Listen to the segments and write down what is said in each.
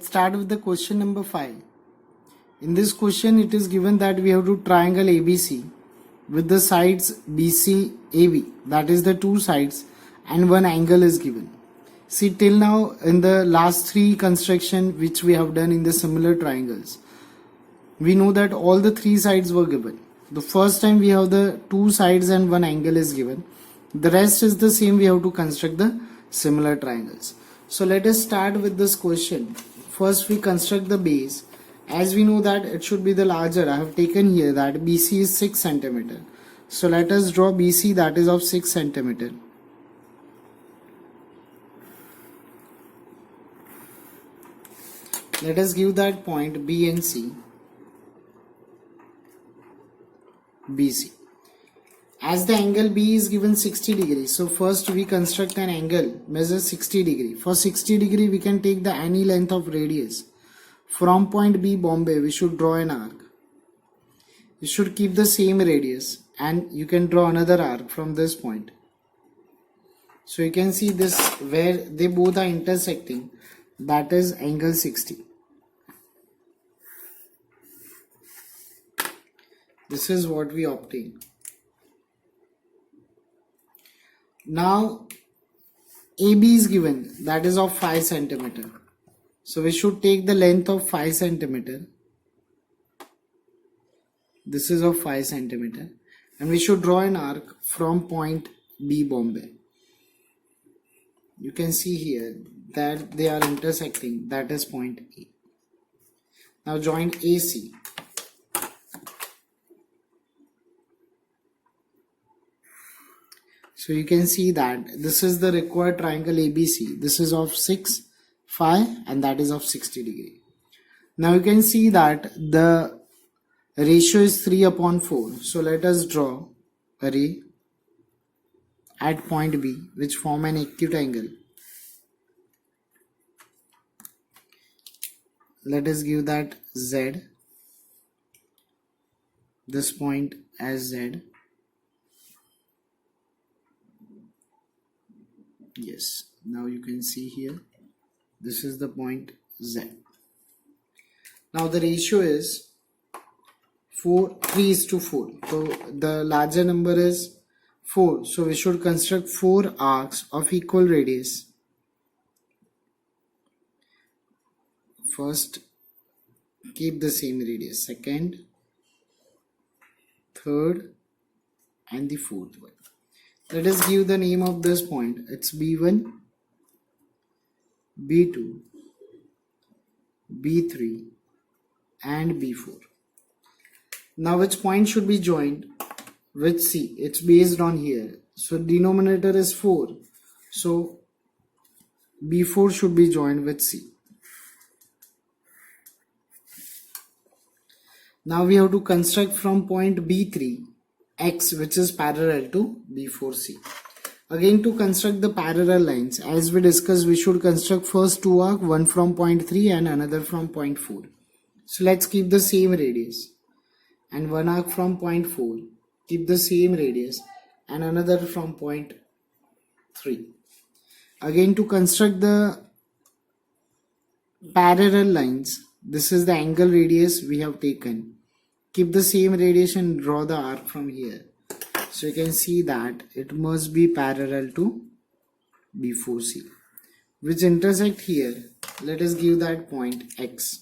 let's start with the question number 5. In this question, it is given that we have to triangle ABC with the sides BC, AB, that is the two sides, and one angle is given. See, till now in the last three construction which we have done in the similar triangles, we know that all the three sides were given. The first time we have the two sides and one angle is given. The rest is the same, we have to construct the similar triangles. So let us start with this question. First we construct the base. As we know that it should be the larger, I have taken here that BC is 6 cm. So let us draw BC, that is of 6 cm. Let us give that point B and C. BC. As the angle B is given 60 degrees, so first we construct an angle, measure 60 degree. For 60 degree we can take the any length of radius. From point B, Bombay, we should draw an arc. You should keep the same radius and you can draw another arc from this point. So you can see this where they both are intersecting, that is angle 60. This is what we obtain. Now AB is given, that is of 5 cm. So we should take the length of 5 cm. This is of 5 cm. And we should draw an arc from point B, Bombay. You can see here that they are intersecting, that is point A. Now join AC. So you can see that this is the required triangle ABC. This is of 6, 5 and that is of 60 degree. Now you can see that the ratio is 3/4. So let us draw a ray at point B which form an acute angle. Let us give that Z. This point as Z. Yes, now you can see here, this is the point Z. Now the ratio is 3:4. So the larger number is 4. So we should construct 4 arcs of equal radius. First, keep the same radius. Second, third, and the fourth one. Let us give the name of this point. It's B1, B2, B3 and B4. Now which point should be joined with C? It's based on here. So denominator is 4. So B4 should be joined with C. Now we have to construct from point B3 X which is parallel to B4C. Again, to construct the parallel lines, as we discussed, we should construct first two arcs, one from point 3 and another from point 4. So let's keep the same radius. And one arc from point 4, keep the same radius, and another from point 3. Again, to construct the parallel lines, this is the angle radius we have taken. Keep the same radius and draw the arc from here. So you can see that it must be parallel to B4C, which intersect here. Let us give that point X.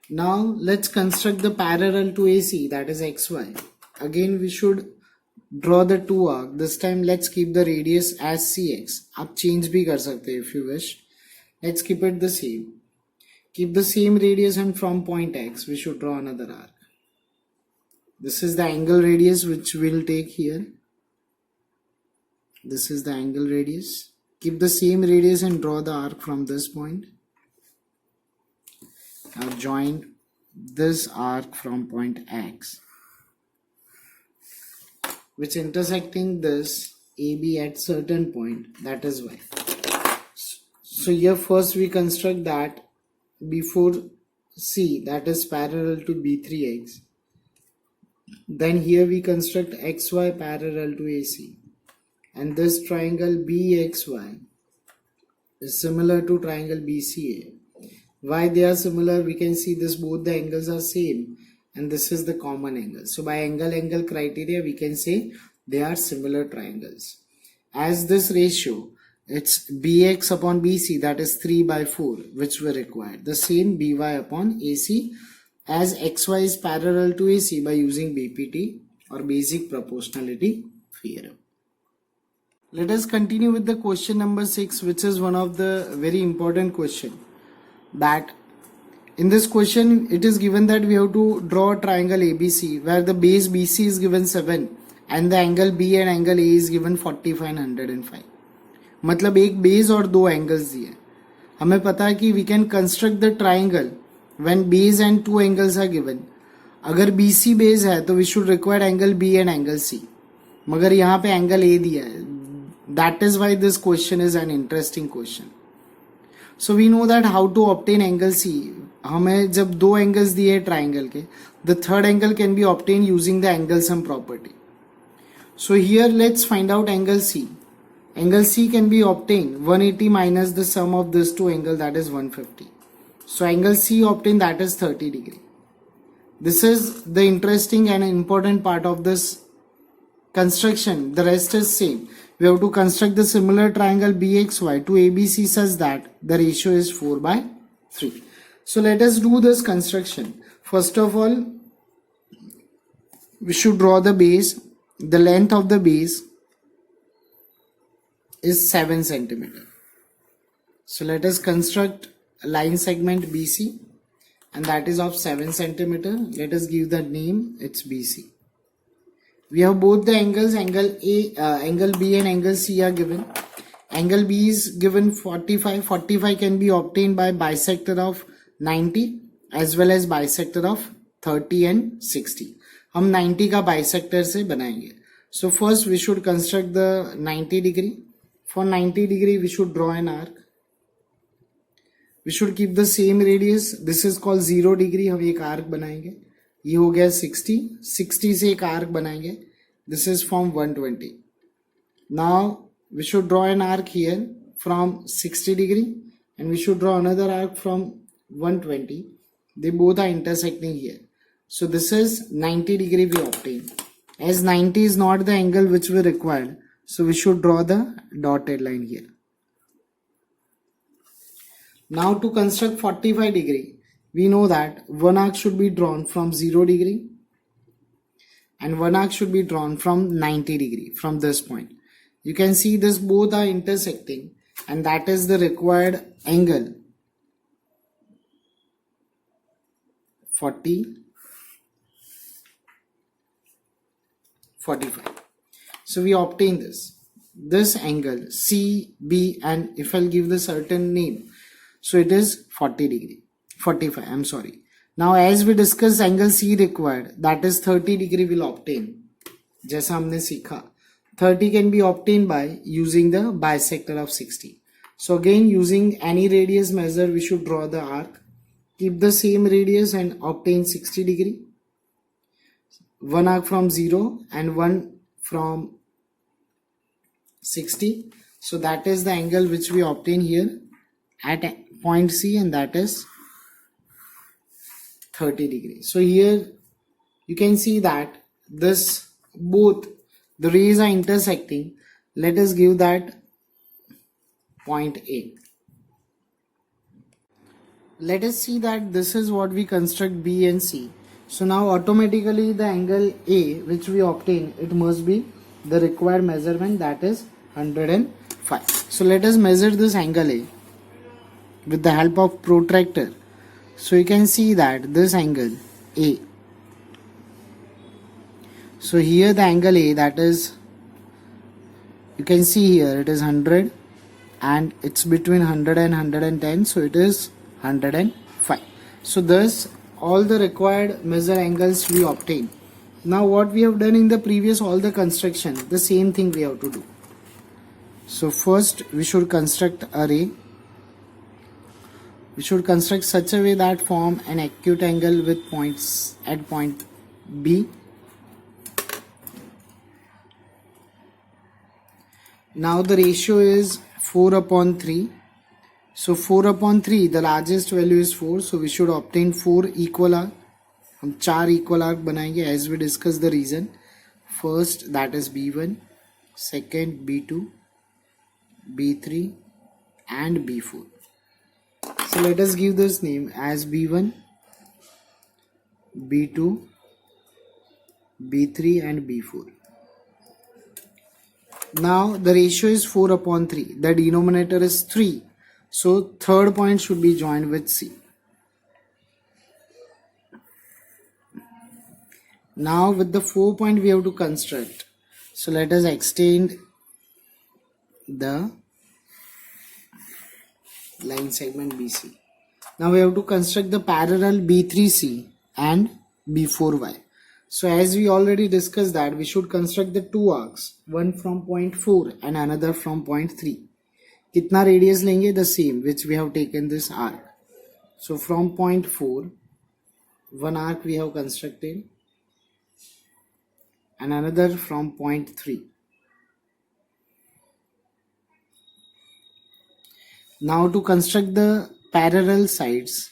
Now let's construct the parallel to AC, that is XY. Again we should draw the two arcs. This time let's keep the radius as CX. आप change भी कर सकते हैं if you wish. Let's keep it the same. Keep the same radius and from point X we should draw another arc. This is the angle radius which we'll take here. This is the angle radius. Keep the same radius and draw the arc from this point. Now join this arc from point X, which intersecting this AB at certain point, that is Y. So here first we construct that B4C, that is parallel to B3X. Then here we construct XY parallel to AC. And this triangle BXY is similar to triangle BCA. Why they are similar? We can see this, both the angles are same and this is the common angle. So by angle criteria we can say they are similar triangles. As this ratio, it's BX upon BC, that is 3/4 which we required. The same BY upon AC, as XY is parallel to AC, by using BPT or basic proportionality theorem. Let us continue with the question number 6, which is one of the very important question. That in this question it is given that we have to draw a triangle ABC where the base BC is given 7 and the angle B and angle A is given 45 and 105. मतलब एक base और दो angles दिए. हमें पता है कि we can construct the triangle when base and two angles are given. अगर BC बेस है तो we should require angle B and angle C, मगर यहाँ पे एंगल A दिया है. That is why this question is an interesting question. So we know that how to obtain angle C. हमें जब दो एंगल्स दिए हैं ट्राइंगल के, the third angle can be obtain using the angle sum property. So here let's find out angle C. Angle C can be obtained 180 minus the sum of these two angles, that is 150. So angle C obtained, that is 30 degree. This is the interesting and important part of this construction. The rest is same. We have to construct the similar triangle BXY to ABC such that the ratio is 4/3. So let us do this construction. First of all, we should draw the base. The length of the base is 7 centimeter. So let us construct a line segment BC, and that is of 7 centimeter. Let us give the name, it's BC. We have both the angles, angle B and angle C are given. Angle B is given 45. 45 can be obtained by bisector of 90 as well as bisector of 30 and 60. हम 90 का bisector से बनाएंगे. So first we should construct the 90 degree. For 90 degree we should draw an arc. We should keep the same radius. This is called 0 degree. हम एक arc बनाएंगे. ये हो गया 60. 60 से एक आर्क बनाएंगे. This is from 120. Now we should draw an arc here from 60 degree and we should draw another arc from 120. They both are intersecting here. So this is 90 degree we obtain. As 90 is not the angle which we required, so we should draw the dotted line here. Now to construct 45 degree, we know that one arc should be drawn from 0 degree and one arc should be drawn from 90 degree from this point. You can see this both are intersecting and that is the required angle 45. So we obtain this angle CB, and if I'll give the certain name, so it is 40 degree, 45, I'm sorry. Now as we discussed angle C required, that is 30 degree will obtain. जैसा हमने सीखा 30 can be obtained by using the bisector of 60. So again, using any radius measure, we should draw the arc, keep the same radius and obtain 60 degree. One arc from 0 and one from 60. So that is the angle which we obtain here at point C, and that is 30 degree. So here you can see that this both the rays are intersecting. Let us give that point A. Let us see that this is what we construct B and C. So now automatically the angle A which we obtain, it must be the required measurement, that is 105. So let us measure this angle A with the help of protractor. So you can see that this angle A. So here the angle A, that is, you can see here it is 100 and it's between 100 and 110, so it is 105. So thus all the required measure angles we obtain. Now what we have done in the previous all the construction, the same thing we have to do. So first we should construct a ray. We should construct such a way that form an acute angle with points at point B. Now the ratio is 4/3. So 4 upon 3, the largest value is 4, so we should obtain 4 equal arc. हम 4 equal arc बनाएंगे as we discuss the reason. First, that is B1, second B2, B3 and B4. So let us give this name as B1, B2, B3 and B4. Now the ratio is 4 upon 3. The denominator is 3. So third point should be joined with C. Now with the 4 point we have to construct. So let us extend the line segment BC. Now we have to construct the parallel B3C and B4Y. So as we already discussed that we should construct the two arcs, one from point 4 and another from point 3. Kitna radius lenge? The same which we have taken this arc. So from point 4, one arc we have constructed and another from point 3. Now to construct the parallel sides,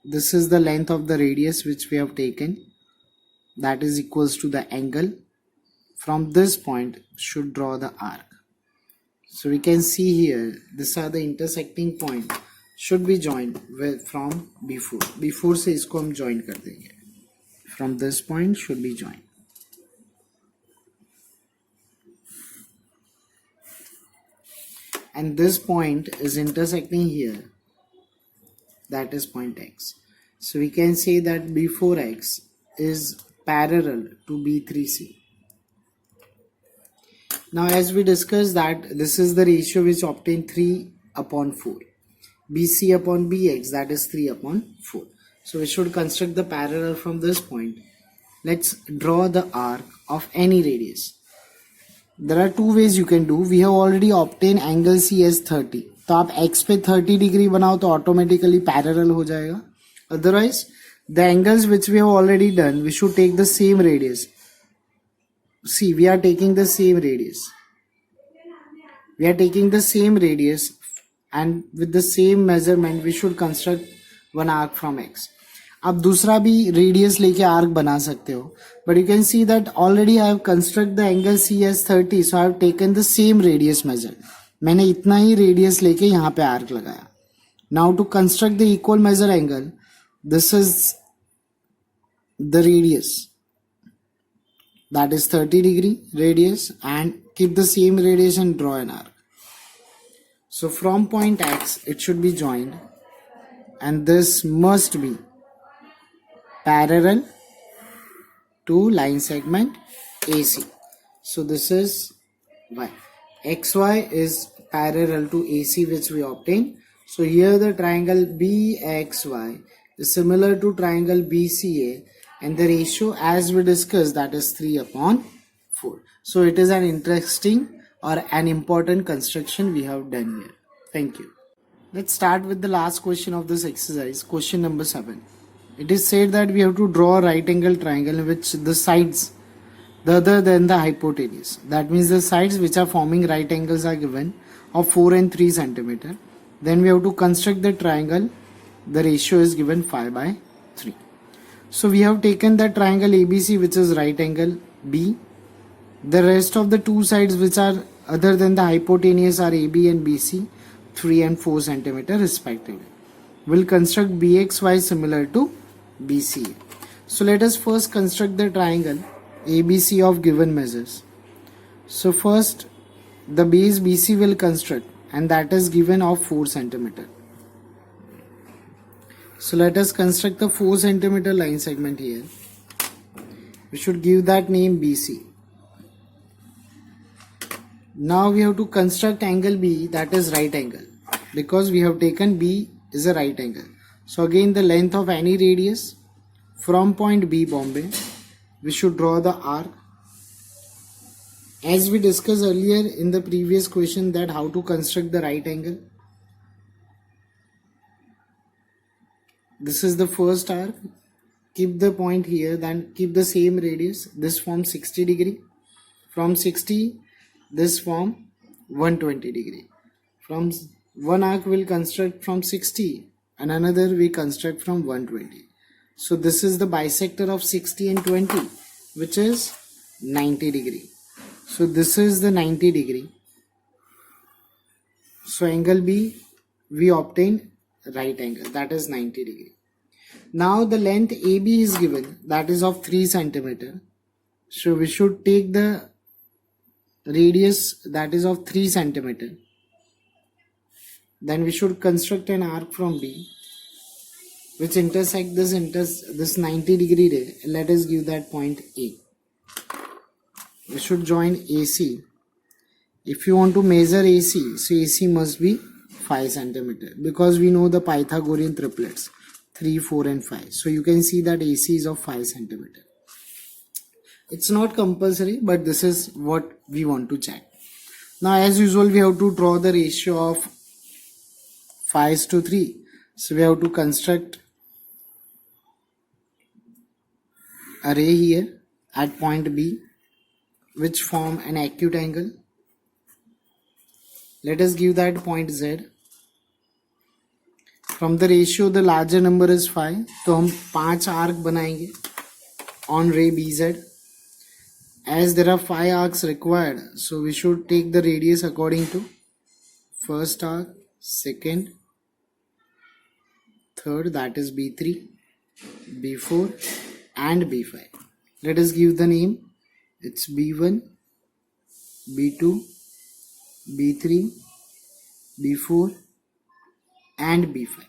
this is the length of the radius which we have taken, that is equals to the angle. From this point should draw the arc. So we can see here, these are the intersecting point should be joined with from B4. B4 से इसको हम join कर देंगे. From this point should be joined. And this point is intersecting here, that is point X. So we can say that B4X is parallel to B3C. Now as we discussed that this is the ratio which obtained 3 upon 4. BC upon BX, that is 3 upon 4. So we should construct the parallel from this point. Let's draw the arc of any radius. There are two ways you can do. We have already obtained angle C as 30. तो आप x पे 30 degree बनाओ तो automatically parallel हो जाएगा. Otherwise, the angles which we have already done, we should take the same radius. See, we are taking the same radius. We are taking the same radius and with the same measurement, we should construct one arc from x. आप दूसरा भी radius लेके arc बना सकते हो, but you can see that already I have construct the angle C as 30, so I have taken the same radius measure. मैंने इतना ही रेडियस लेके यहाँ पे आर्क लगाया. Now to construct the equal measure angle, this is the radius, that is 30 degree radius, and keep the same radius and draw an arc. So from point X it should be joined, and this must be parallel to line segment AC. So this is Y. XY is parallel to AC which we obtained. So here the triangle BXY is similar to triangle BCA, and the ratio as we discussed, that is 3 upon 4. So it is an interesting or an important construction we have done here. Thank you. Let's start with the last question of this exercise, question number 7. It is said that we have to draw a right angle triangle in which the sides the other than the hypotenuse, that means the sides which are forming right angles, are given of 4 and 3 centimeter. Then we have to construct the triangle. The ratio is given 5 by 3. So we have taken the triangle ABC which is right angle B. The rest of the two sides which are other than the hypotenuse are AB and BC, 3 and 4 centimeter respectively. We'll construct BXY similar to BCA. So let us first construct the triangle ABC of given measures. So first the base BC will construct, and that is given of 4 centimeter. So let us construct the 4 centimeter line segment here. We should give that name BC. Now we have to construct angle B, that is right angle, because we have taken B is a right angle. So again the length of any radius from point B, Bombay, we should draw the arc. As we discussed earlier in the previous question that how to construct the right angle. This is the first arc. Keep the point here, then keep the same radius. This forms 60 degree. From 60, this form 120 degree. From one arc will construct from 60 and another we construct from 120. So this is the bisector of 60 and 20, which is 90 degree. So this is the 90 degree. So angle B, we obtain right angle, that is 90 degree. Now the length AB is given, that is of 3 centimeter. So we should take the radius that is of 3 centimeter. Then we should construct an arc from B which intersect this 90 degree ray. Let us give that point A. We should join AC. If you want to measure AC, so AC must be 5 centimeter because we know the Pythagorean triplets 3, 4 and 5. So you can see that AC is of 5 centimeter. It's not compulsory, but this is what we want to check. Now as usual we have to draw the ratio of 5:3. So we have to construct a ray here at point B which form an acute angle. Let us give that point Z. From the ratio the larger number is 5, तो हम 5 arc बनाएंगे on ray BZ. As there are 5 arcs required, so we should take the radius according to first arc, second, third, that is B3, B4 and B5. Let us give the name. It's B1, B2, B3, B4 and B5.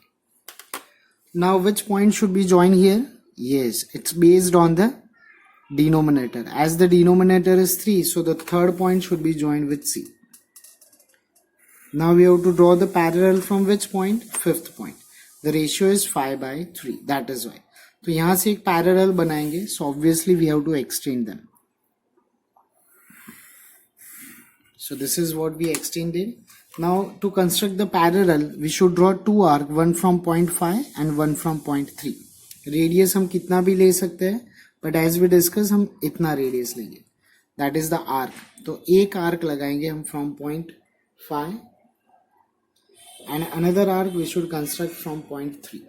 Now which point should be joined here? Yes, it's based on the denominator. As the denominator is 3, so the third point should be joined with C. Now we have to draw the parallel from which point? Fifth point. The ratio is 5/3. That is why. तो यहाँ से एक parallel बनाएंगे. So obviously we have to extend them. So this is what we extended. Now to construct the parallel, we should draw 2 arcs, one from point 5 and one from point 3. Radius हम कितना भी ले सकते हैं, but as we discuss हम इतना radius लेंगे. That is the arc. तो एक arc लगाएंगे हम from point 5 and another arc we should construct from point 3.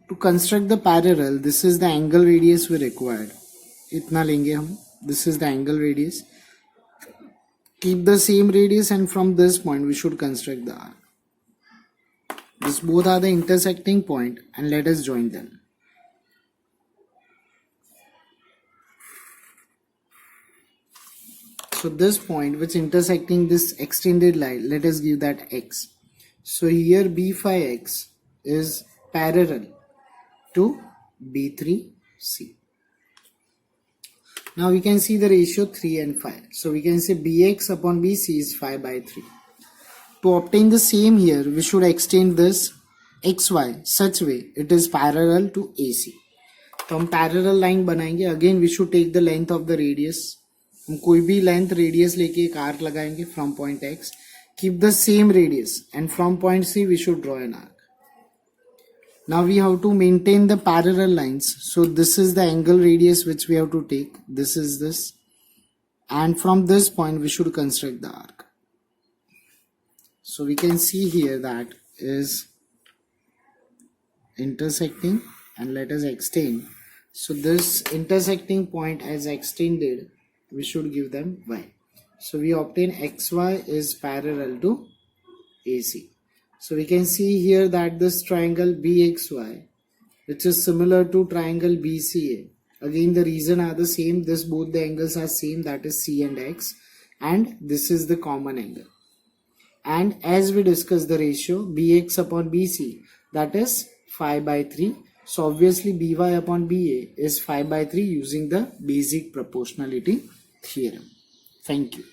To construct the parallel, this is the angle radius we required. इतना लेंगे हम. This is the angle radius. Keep the same radius and from this point we should construct the arc. These both are the intersecting point and let us join them. So this point which intersecting this extended line, let us give that X. So here B5X is parallel to B3C. Now we can see the ratio 3 and 5. So we can say BX upon BC is 5/3. To obtain the same here, we should extend this XY such way it is parallel to AC. तो हम parallel line बनाएंगे. Again we should take the length of the radius. हम कोई भी length radius लेके एक arc लगाएंगे from point X. Keep the same radius and from point C we should draw an arc. Now we have to maintain the parallel lines. So this is the angle radius which we have to take. This is this. And from this point we should construct the arc. So we can see here that is intersecting and let us extend. So this intersecting point as extended, we should give them Y. So we obtain XY is parallel to AC. So we can see here that this triangle BXY, which is similar to triangle BCA. Again the reason are the same. This both the angles are same, that is C and X, and this is the common angle. And as we discussed the ratio BX upon BC, that is 5/3. So obviously BY upon BA is 5/3 using the basic proportionality theorem. Thank you.